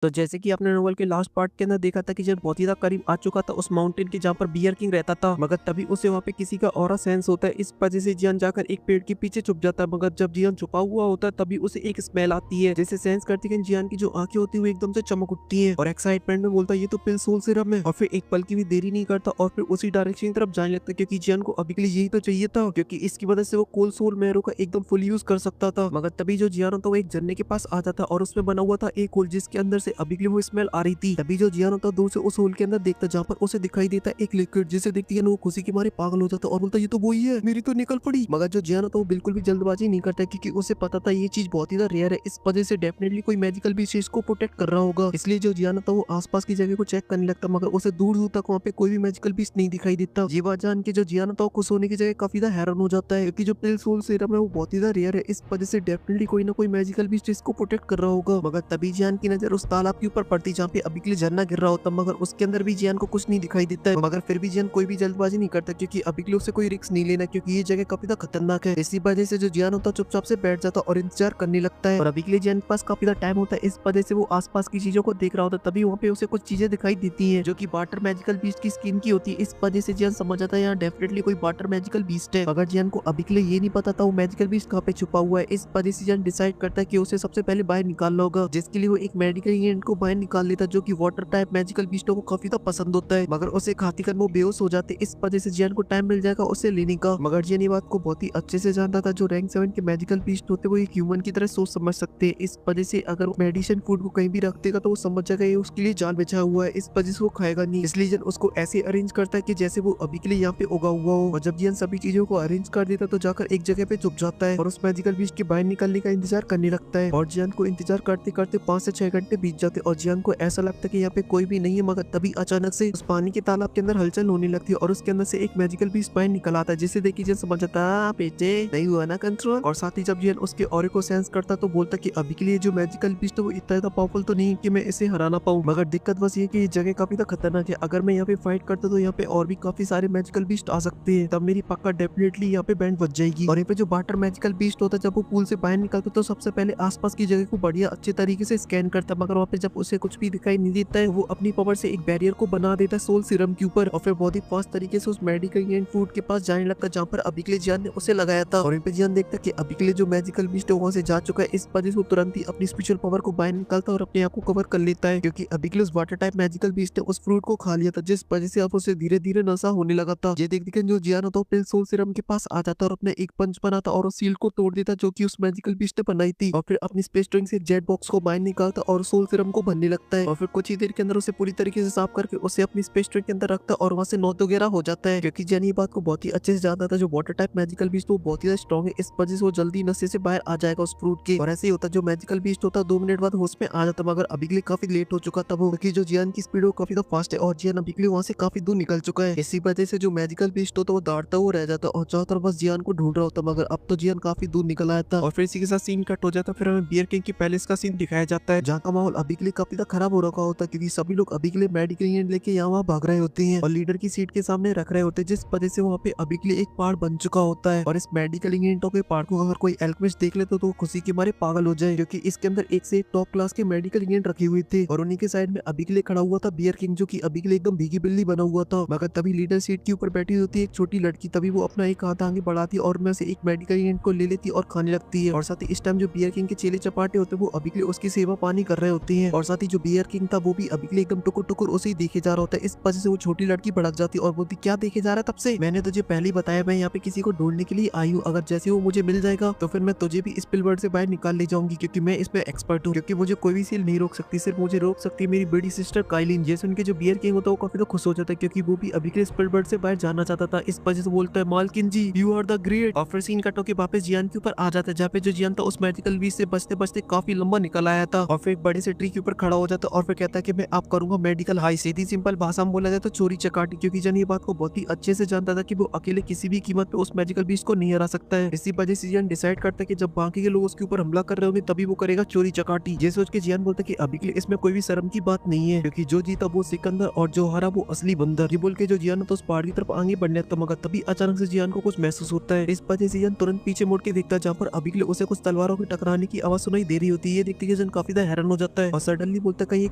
तो जैसे कि आपने नोवेल के लास्ट पार्ट के अंदर देखा था कि जब बहुत ही ज्यादा करीब आ चुका था उस माउंटेन के जहाँ पर बियर किंग रहता था, मगर तभी उसे वहाँ पे किसी का ऑरा सेंस होता है। इस वजह से जियान जाकर एक पेड़ के पीछे छुप जाता है, मगर जब जियान छुपा हुआ होता है तभी उसे एक स्मेल आती है जिसे सेंस करती है। जियान की जो आंखें होती है वो एकदम से चमक उठती है और एक्साइटमेंट में बोलता है ये तो पिल सोल सिरप है, और फिर एक पल की भी देरी नहीं करता और फिर उसी डायरेक्शन की तरफ जाने लगता है, क्योंकि जियान को अभी के लिए यही तो चाहिए था, क्योंकि इसकी वजह से वो कोल सोल मैरो का एकदम फुल यूज कर सकता था। मगर तभी जो जियान होता है वो एक झरने के पास आ जाता और उसमें बना हुआ था एक होल जिसके अंदर से अभी के लिए वो स्मेल आ रही थी। तभी जो जियान होता दूर से उस होल के अंदर देखता जहाँ पर उसे दिखाई देता एक लिक्विड, जिसे देखती है वो खुशी के मारे पागल हो जाता और बोलता ये तो वही है, मेरी तो निकल पड़ी। मगर जो जियान होता वो बिल्कुल भी जल्दबाजी नहीं करता, क्योंकि उसे पता था ये चीज बहुत ही रेयर है, इस वजह से डेफिनेटली कोई मैजिकल भी चीज को प्रोटेक्ट कर रहा होगा। इसलिए जो जियान होता वो आसपास की जगह को चेक करने लगता, मगर उसे दूर दूर तक वहाँ पे कोई भी मैजिकल पीस नहीं दिखाई देता। ये बात जान के जो जियान होता वो खुश होने की जगह काफी ज्यादा हैरान हो जाता है, क्योंकि जो पिल सोल सीरम है वो बहुत ही ज्यादा रेयर है, इस वजह से डेफिनेटली कोई ना कोई मैजिकल भी चीज को प्रोटेक्ट कर रहा होगा। मगर तभी जियान की नजर उस तालाब के ऊपर पड़ती जहाँ पे अभी के लिए झरना गिर रहा होता, मगर उसके अंदर भी जियान को कुछ नहीं दिखाई देता है। मगर फिर भी जियान कोई भी जल्दबाजी नहीं करता, क्योंकि अभी के लिए उसे कोई रिस्क नहीं लेना, क्योंकि ये जगह काफी ज्यादा खतरनाक है। इसी वजह से जो जियान होता चुपचाप से बैठ जाता और इंतजार करने लगता है, और अभी के लिए जियान के पास काफी ज्यादा टाइम होता है, इस वजह से वो आसपास की चीजों को देख रहा होता है। तभी वहाँ पे उसे कुछ चीजें दिखाई देती है जो की वाटर मैजिकल बीस्ट की स्किन की होती है। इस वजह से जियान समझ जाता है यहाँ डेफिनेटली कोई वाटर मैजिकल बीस्ट है, मगर जियान को अभी के लिए ये नहीं पता था वो मैजिकल बीस्ट कहाँ पे छुपा हुआ है। इस वजह से जियान डिसाइड करता है कि उसे सबसे पहले बाहर निकालना होगा, जिसके लिए वो एक मेडिकल इंग्रेडिएंट को बाहर निकाल लेता जो की वाटर टाइप मैजिकल बीस्टों को काफी ज्यादा पसंद होता है, मगर उसे खाती कर वो बेहोश हो जाते। इस वजह से जियान को टाइम मिल जाएगा उसे लेने का, मगर जियान ये बात को बहुत ही अच्छे से जानता था जो रैंक 7 के मैजिकल बीस्ट होते वो एक ह्यूमन की तरह सोच समझ सकते हैं। इस वजह से अगर मेडिसिन फूड को कहीं भी रख देगा तो वो समझ जाएगा ये उसके लिए जान बचा हुआ है, इस वजह से वो खाएगा नहीं। इसलिए जियान उसको ऐसे अरेंज करता है कि जैसे वो अभी के लिए यहाँ पे उगा हुआ हो, और जब जियान सभी चीजों को अरेंज कर देता तो जाकर एक जगह पे छुप जाता है और उस मैजिकल बीस्ट के बाहर निकलने का इंतजार करने लगता है। और जियान को इंतजार करते करते 5 से 6 घंटे बीत जाते और जियान को ऐसा लगता है कि यहाँ पे कोई भी नहीं है, मगर तभी अचानक से उस पानी के तालाब के अंदर हलचल होने लगती है और उसके अंदर से एक मैजिकल बीस्ट बाहर निकल आता है, जिसे देखिए जियान समझ जाता है बेटे नहीं हुआ ना कंट्रोल। और साथ ही जब जियान उसके ऑरे को सेंस करता तो बोलता कि अभी के लिए जो मैजिकल बीस्ट है वो इतना ज्यादा पावरफुल तो नहीं कि मैं इसे हराना पाऊं, मगर दिक्कत बस ये कि ये जगह काफी ज्यादा खतरनाक है। अगर मैं यहाँ पे फाइट करता तो यहाँ पे और भी काफी सारे मैजिकल बीस्ट आ सकते हैं, तब मेरी पक्का डेफिनेटली यहाँ पे बैंड बच जाएगी। और यहाँ पे जो वाटर मैजिकल बीस्ट होता है जब वो पूल से बाहर निकलता तो सबसे पहले आसपास की जगह को बढ़िया अच्छे तरीके से स्कैन करता, मगर वहाँ पे जब उसे कुछ भी दिखाई नहीं देता है वो अपनी पावर से एक बैरियर को बना देता है सोल सीरम के ऊपर, और फिर बहुत ही फास्ट तरीके से उस मेडिकल एंड फूड के पास जाने लगता जहाँ पर अभी के लिए जियान ने उसे लगाया था। और यहाँ पे जियान देखता कि अभी के लिए जो मैजिकल बीस्ट है वहाँ से जा चुका है, इस वजह से वो तुरंत ही अपनी स्पेशल पावर को बाहर निकालता और अपने आप को कवर कर लेता है, क्योंकि अभी के लिए उस वाटर टाइप मैजिकल बीस्ट ने उस फ्रूट को खा लिया था, जिस वजह से अब उसे धीरे धीरे नशा होने लगा था। ये देख जो जियान होता है सोल सीरम के पास आ जाता और अपने एक पंच बनाता और उस सील को तोड़ देता जो कि उस मैजिकल बीस्ट ने बनाई थी, और फिर अपनी स्पेस ड्रिंक से जेट बॉक्स को बाहर निकालता और सोल सीरम को भरने लगता है, और फिर कुछ ही देर के अंदर उसे पूरी तरीके से साफ करके उसे अपनी स्पेस ड्रिंक के अंदर रखता और वहाँ से नॉट वगैरह हो जाता है, क्योंकि जियान ये बात को बहुत ही अच्छे से जानता था जो वाटर टाइप मैजिकल बीस्ट वो बहुत ही स्ट्रॉन्ग है, इस वजह से वो जल्दी नशे से बाहर आ जाएगा उस फ्रूट के। और ऐसे ही होता जो मैजिकल बीस्ट होता 2 मिनट बाद होश में आ जाता, मगर अभी के लिए काफी लेट हो चुका था वो, क्योंकि जो जियान की स्पीड वो काफी फास्ट है और जियान अभी के लिए वहाँ से काफी दूर निकल चुका है। इसी वजह से जो मैजिकल बीस्ट होता वो दौड़ता हुआ रह जाता और चारों तरफ बस जियान को ढूंढ रहा होता, मगर अब तो जियान काफी दूर निकल आया था। और फिर इसी के साथ सीन कट हो जाता, फिर हमें बियर किंग की पैलेस का सीन दिखाया जाता है जहाँ का माहौल अभी के लिए काफी ज्यादा खराब हो रखा होता है, क्योंकि सभी लोग अभी के लिए मेडिकल इंग्रेडिएंट लेके यहाँ वहाँ भाग रहे होते हैं और लीडर की सीट के सामने रख रहे होते हैं, जिस वजह से वहाँ पे अभी के लिए एक पहाड़ बन चुका होता है। और इस मेडिकल इंग्रेडिएंटों के पहाड़ को अगर कोई एल्केमिस्ट देख ले तो खुशी के मारे पागल हो जाए, क्योंकि इसके अंदर एक से एक टॉप क्लास के मेडिकल इंग्रेडिएंट रखे हुए थे। और उन्हीं के साइड में अभी के लिए खड़ा हुआ था बियर किंग, जो की अभी के लिए एकदम भीगी बिल्ली बना हुआ था। मगर तभी लीडर सीट के ऊपर बैठी होती है एक छोटी लड़की, तभी वो अपना एक हाथ आगे बढ़ाती है और मैं से एक मेडिकल इंग्रेडिएंट को ले लेती और खाने लगती है। और साथ ही इस टाइम जो बियर किंग के चेले चपाटे होते हैं वो अभी के लिए उसकी सेवा पानी कर रहे होते हैं, और साथ ही जो बियर किंग था वो भी अभी के लिए एकदम टुकुर टुकुर उसे ही देखे जा रहा होता है। इस वजह से वो छोटी लड़की भड़क जाती है और बोलती क्या देखे जा रहा है तब से, मैंने तुझे पहले ही बताया मैं यहाँ पे किसी को ढूंढने के लिए आई हूँ, अगर जैसे वो मुझे मिल जाएगा तो फिर मैं तुझे भी इस पिलवर्ड से बाहर निकाल ले जाऊंगी, क्योंकि मैं इसमें एक्सपर्ट हूँ, क्योंकि मुझे कोई भी सील नहीं रोक सकती, सिर्फ मुझे रोक सकती है मेरी बड़ी सिस्टर काइलिन। जैसे उनके जो बियर किंग होता है वो काफी तो खुश हो जाता है, क्योंकि वो भी अभी के पिलवर्ड से बाहर जाना चाहता था। इस वजह से बोलता है मालकिन जी यू आर द ग्रेट। और फिर सीन कट होकर वापस जियान के ऊपर आ जाता है, जहाँ पे जो जियान था उस मैजिकल बीच से बचते बचते काफी लंबा निकल आया था, और फिर एक बड़े से ट्री के ऊपर खड़ा हो जाता है और फिर कहता है कि मैं आप करूंगा मेडिकल हाई। सीधी सिंपल भाषा में बोला जाए तो चोरी चकाटी, क्योंकि जियान ये बात को बहुत ही अच्छे से जानता था कि वो अकेले किसी भी कीमत पे उस मैजिकल बीस्ट को नहीं हरा सकता है। इसी वजह से जियान डिसाइड करता है कि जब बाकी के लोग उसके ऊपर हमला कर रहे होंगे तभी वो करेगा चोरी चकाटी। ये सोच के जियान बोलता है कि अभी के लिए इसमें कोई भी शर्म की बात नहीं है, क्योंकि जो जीता वो सिकंदर और जो हारा वो असली बंदर। ये बोल के जो जियान तो उस पहाड़ की तरफ आगे बढ़ने लगता, मगर तभी अचानक से जियान को कुछ महसूस होता है। इस वजह से जियान तुरंत पीछे मुड़ के देखता है, जहाँ पर अभी के लिए उसे कुछ तलवारों के टकराने की आवाज सुनाई दे रही होती है। ये देखते ही जियान काफी ज्यादा हैरान हो जाता है, है और सडनली बोलता है कहीं ये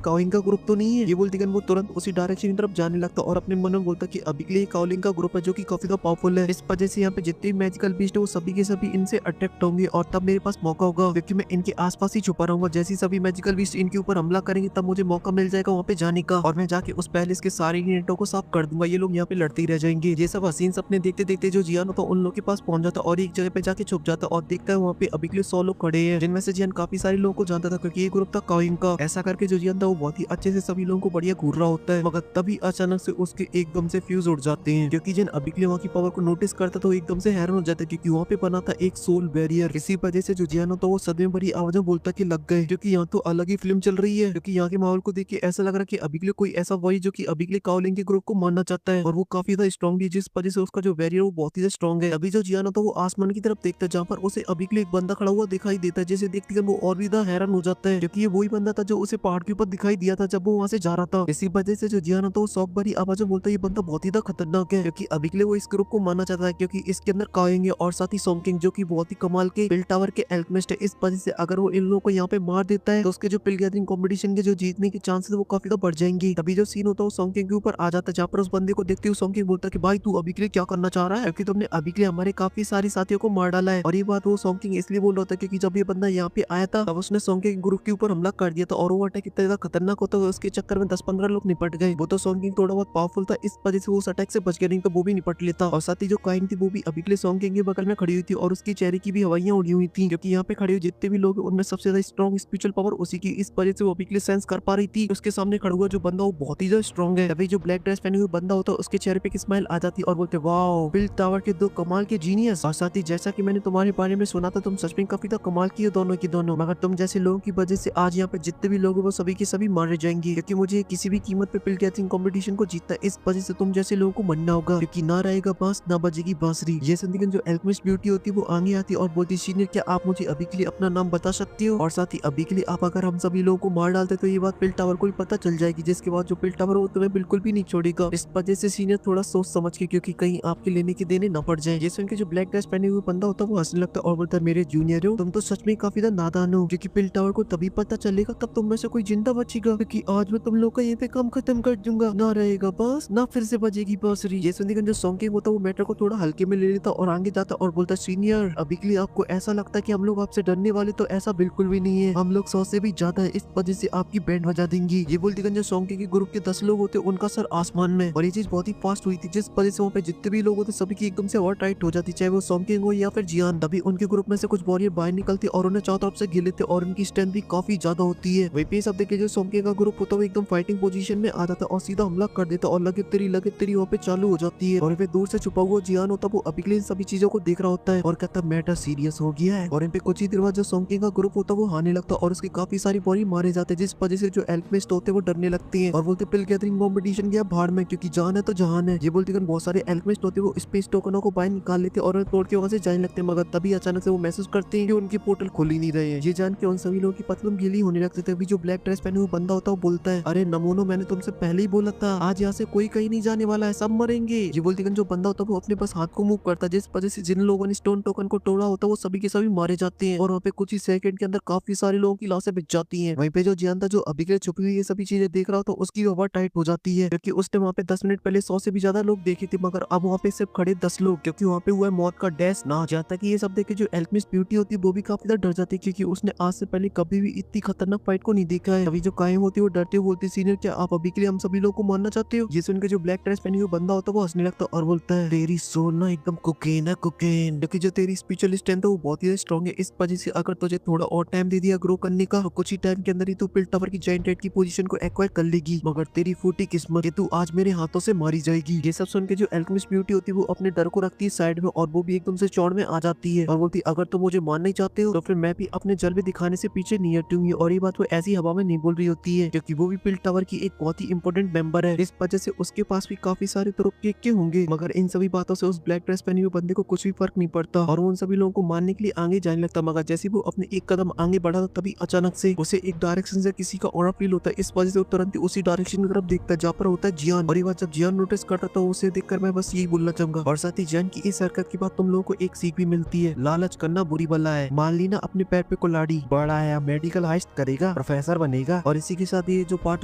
काओलिंग का ग्रुप तो नहीं है। ये बोलती है वो तुरंत उसी डायरेक्शन की तरफ जाने लगता और अपने मन में बोलता कि अभी के लिए काओलिंग का ग्रुप है जो कि काफी ज्यादा पावरफुल है। इस वजह से यहाँ पे जितने मैजिकल बीस्ट है वो सभी के सभी इनसे अट्रैक्ट होंगे और तब मेरे पास मौका होगा क्योंकि मैं इनके आसपास ही छुपा रहूंगा। जैसे सभी मैजिकल बीस्ट इनके ऊपर हमला करेंगे तब मुझे मौका मिल जाएगा वहाँ पे जाने का और मैं जाके उस पैलेस के सारे यूनिटों को साफ कर दूंगा। ये लोग यहाँ पे लड़ते ही रह जाएंगे। ये सब हसीन सपने देखते देखते जो जियान होता उन लोग के पास पहुंच जाता और एक जगह पे जाके छुप जाता और देखता है वहाँ पे अभी के लिए 100 लोग खड़े हैं जिनमें से जियान काफी सारे लोगों को जानता था क्योंकि ये ग्रुप था काओलिंग का। ऐसा करके जो जियान था वो बहुत ही अच्छे से सभी लोगों को बढ़िया घूर रहा होता है मगर तभी अचानक से उसके एकदम से फ्यूज उड़ जाते हैं क्योंकि जिन अभी के लिए वहाँ की पावर को नोटिस करता तो एकदम से हैरान हो जाता है क्योंकि वहाँ पे बना था एक सोल बैरियर। इसी वजह से जो जियान होता वो सदमे भरी आवाज में बोलता कि लग गए क्योंकि यहाँ तो अलग ही फिल्म चल रही है क्योंकि यहाँ के माहौल को देख के ऐसा लग रहा है कि अभी के लिए कोई ऐसा वही जो कि अभी के लिए काओलिंग के ग्रुप को मानना चाहता है और वो काफी ज्यादा स्ट्रॉन्ग है जिस वजह से उसका जो बैरियर वो बहुत ही ज्यादा स्ट्रॉन्ग है। अभी जो जियान होता वो आसमान की तरफ देखता है जहाँ पर उसे अभी के लिए एक बंदा खड़ा हुआ दिखाई देता है जिसे देखते ही वो और भी ज्यादा हैरान हो जाता है क्योंकि ये वही बंदा था जो उसे पहाड़ के ऊपर दिखाई दिया था जब वो वहाँ से जा रहा था। इसी वजह से जो जियान होता वो शौक भरी आवाज में बोलता है ये बंदा बहुत ही ज्यादा खतरनाक है क्योंकि अभी के लिए वो इस ग्रुप को मानना चाहता है क्योंकि इसके अंदर काओलिंग है और साथ ही सोंगकिंग जो की बहुत ही कमाल के पिल टावर के एल्केमिस्ट है। इस वजह से अगर वो इन लोगों को यहाँ पे मार देता है तो उसके जो पिल गैदरिंग कॉम्पिटिशन के जो जीतने के चांसेस वो काफी ज्यादा बढ़ जाएंगे। तभी जो सीन होता है वो सोंगकिंग के ऊपर आ जाता है जहाँ पर उस बंदे को देखते हुए सोंगकिंग बोलता है कि भाई तू अभी के लिए क्या करना चाह रहा है क्योंकि तुमने अभी के लिए हमारे काफी सारे साथियों को मार डाला है। और ये बात वो सोंगकिंग इसलिए बोल रहा था क्योंकि जब ये बंदा यहाँ पे आया था तब उसने सोंगकिंग ग्रुप के ऊपर हमला कर दिया था और वो अटैक इतना ज्यादा खतरनाक होता है उसके चक्कर में 10-15 लोग निपट गए। वो तो सोंगकिंग थोड़ा बहुत पावरफुल था इस वजह से वो उस अटैक से बच गया नहीं तो वो भी निपट लेता। और साथ ही जो काइन थी वो भी अभी के लिए सोंगकिंग के बगल में खड़ी हुई थी और उसकी चेहरे की भी हवाइयां उड़ी हुई थी क्योंकि यहाँ पे खड़े हुए जितने भी लोग उनमें सबसे ज्यादा स्ट्रॉन्ग स्पिरिचुअल पावर उसी की। इस वजह से वो अभी के लिए सेंस कर पा रही थी उसके सामने खड़ा हुआ जो बंदा वो बहुत ही ज्यादा स्ट्रॉन्ग है। तभी जो ब्लैक ड्रेस पहने हुए बंदा होता है उसके चेहरे पे एक स्माइल आ जाती और बोलते वाओ पिल टावर के दो कमाल के जीनियस। और साथ ही जैसा कि मैंने तुम्हारे बारे में सुना था तुम सच में काफी कमाल की हो दोनों की दोनों मगर तुम जैसे लोगों की वजह से आज यहाँ पे जितने भी लोग वो सभी के सभी मारे जाएंगे क्योंकि मुझे किसी भी कीमत पे पिल गैदरिंग कंपटीशन को जीतना है। इस वजह से तुम जैसे लोगों को मरना होगा क्योंकि ना रहेगा बांस ना बजेगी बांसुरी। ये सुनकर जो एल्केमिस्ट ब्यूटी होती है वो आगे आती और बोलती सीनियर क्या आप मुझे अभी के लिए अपना नाम बता सकती हो और साथ ही अभी के लिए आप अगर हम सभी लोगों को मार डालते तो ये बात पिल टावर को भी पता चल जाएगी जिसके बाद जो पिल टावर वो तुम्हें बिल्कुल भी नहीं छोड़ेगा। इस वजह से सीनियर थोड़ा सोच समझ के क्योंकि कहीं आपके लेने के देने न पड़ जाए। ये सुन के जो ब्लैक ड्रेस पहने हुए बंदा होता है वो हंसने लगता और बोलता मेरे जूनियर हो तुम तो सच में काफी ज्यादा नादान हो क्योंकि पिल टावर को तभी पता चलेगा तब तुम में से कोई जिंदा बचेगा क्योंकि आज मैं तुम लोग का ये पे काम खत्म कर दूंगा। ना रहेगा बांस ना फिर से बजेगी बांसुरी। ये सुनकर जो सोंगकिंग होता है वो मैटर को थोड़ा हल्के में ले लेता और आगे जाता और बोलता सीनियर अभी के लिए आपको ऐसा लगता है कि हम लोग आपसे डरने वाले तो ऐसा बिल्कुल भी नहीं है। हम लोग 100 से भी ज्यादा है इस वजह से आपकी बैंड बजा देंगी। ये बोलती जो सोंगकिंग के ग्रुप के 10 लोग होते उनका सर आसमान में और ये चीज बहुत ही फास्ट हुई थी जिस वजह से वहाँ पे जितने भी लोग होते सभी की एकदम से और टाइट हो जाती चाहे वो सोंगकिंग हो या फिर जियान। तभी उनके ग्रुप में से कुछ वॉरियर बाहर निकलते और उन्हें चारों तरफ से घेर लेते और उनकी स्ट्रेंथ भी काफी ज्यादा होती है। वही पे सब देखे जो सोंगकिंग का ग्रुप होता है एकदम फाइटिंग पोजीशन में आ जाता और सीधा हमला कर देता और लगे तेरी वहाँ पे चालू हो जाती है। और फिर दूर से छुपा हुआ जियान होता वो अभी के लिए सभी चीजों को देख रहा होता है और कहता मैटर सीरियस हो गया है। और इन पे कुछ ही देर बाद जो सोंगकिंग का ग्रुप होता है वो आने लगता और उसके काफी सारी बॉडी मारे जाते जिस वजह से जो एल्केमिस्ट होते वो डरने लगते हैं और बोलते पिल गैदरिंग कॉम्पिटिशन गया भाड़ में क्योंकि जान है तो जहान है। ये बोलते बहुत सारे एल्केमिस्ट होते वो स्पेस टोकनों को बाहर निकाल लेते और तोड़ के वहाँ से जाने लगते मगर तभी अचानक से वो महसूस करते हैं कि उनके पोर्टल खुल ही नहीं रहे हैं। ये जान के उन सभी लोगों की पतलम गीली होने लगते थे। अभी जो ब्लैक ड्रेस पहने हुए बंदा होता है वो बोलता है अरे नमूनो मैंने तुमसे पहले ही बोला था आज यहाँ से कोई कहीं नहीं जाने वाला है सब मरेंगे। ये बोलती जो बंदा होता है वो अपने पास हाथ को मूव करता है जिस वजह से जिन लोगों ने स्टोन टोकन को तोड़ा होता है वो सभी के सभी मारे जाते हैं और वहाँ पे कुछ ही सेकंड के अंदर काफी सारे लोगों की लाशें बिछ जाती हैं। वहीं पे जो जियान था जो अभी के लिए छुपी हुई ये सभी चीजें देख रहा होता है उसकी हवा टाइट हो जाती है क्योंकि उसने वहाँ पे 10 मिनट पहले 100 से भी ज्यादा लोग देखे थे मगर अब वहाँ पे सिर्फ खड़े 10 लोग क्योंकि वहाँ पे हुआ है मौत का डैश ना। जहाँ तक ये सब देखे जो एल्केमिस्ट ब्यूटी होती है वो भी काफी ज्यादा डर जाती है क्योंकि उसने आज से पहले कभी भी इतनी खतरनाक फाइट को नहीं देखा है। अभी जो कायम होती है वो डरते बोलती सीनियर क्या आप अभी के लिए हम सभी लोग को मारना चाहते हो। ये सुनकर जो ब्लैक ड्रेस पहनी हुई बंदा होता है वो हंसने लगता और बोलता है तेरी सोल ना एकदम कोकेन है कोकेन क्योंकि जो तेरी स्पिरिचुअल स्ट्रेंथ है वो बहुत ही स्ट्रॉन्ग है। इस वजह से अगर तुझे थोड़ा और टाइम दे दिया ग्रो करने का तो कुछ ही टाइम के अंदर ही तू पिल टावर की जायंट रेड की पोजीशन को एक्वायर कर लेगी मगर तेरी फूटी किस्मत कि तू आज मेरे हाथों से मारी जाएगी। ये सब सुन के जो एल्केमिस्ट ब्यूटी होती है वो अपने डर को रखती है साइड में और वो भी एकदम से चौड़ में आ जाती है और बोलती अगर तुम मुझे मारना ही चाहते हो तो फिर मैं भी अपने जलवे दिखाने से पीछे नहीं हटूंगी। और ये बात वो ऐसी हवा में नहीं बोल रही होती है क्योंकि वो भी पिल टावर की एक बहुत ही इंपॉर्टेंट मेंबर है। इस वजह से उसके पास भी काफी सारे तुरुप के होंगे मगर इन सभी बातों से उस ब्लैक ड्रेस पहने हुए बंदे को कुछ भी फर्क नहीं पड़ता और वो उन सभी लोगों को मारने के लिए आगे जाने लगता मगर जैसे वो अपने एक कदम आगे बढ़ा तभी अचानक से उसे एक डायरेक्शन से किसी का ऑरा फील होता है। इस वजह से वो तुरंत ही उसी डायरेक्शन की तरफ देखता है जहाँ पर होता है जियान। और ये बात जब जियान नोटिस करता तो उसे देखकर मैं बस यही बोलना चाहूंगा और साथ ही जियान की इस हरकत के बाद तुम लोगों को एक सीख भी मिलती है लालच करना बुरी बला है। मान ली ना अपने पैर पे कुल्हाड़ी बड़ा है मेडिकल हाइस्ट करेगा बनेगा, प्रोफेसर बनेगा। और इसी के साथ ये जो पार्ट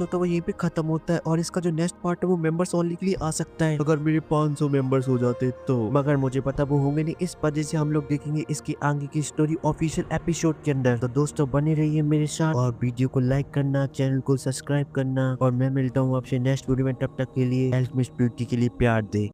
होता है वो यहीं पे खत्म होता है और इसका जो नेक्स्ट पार्ट है वो मेंबर्स ओनली के लिए आ सकता है अगर मेरे 500 मेंबर्स हो जाते तो। मगर मुझे पता वो होंगे नहीं, इस वजह से हम लोग देखेंगे इसकी आगे की स्टोरी ऑफिशियल एपिसोड के अंदर। तो दोस्तों बने रहिए मेरे साथ और वीडियो को लाइक करना, चैनल को सब्सक्राइब करना और मैं मिलता हूँ आपसे नेक्स्ट वीडियो में। तब तक के लिए हेल्थ मिस ब्यूटी के लिए प्यार दे।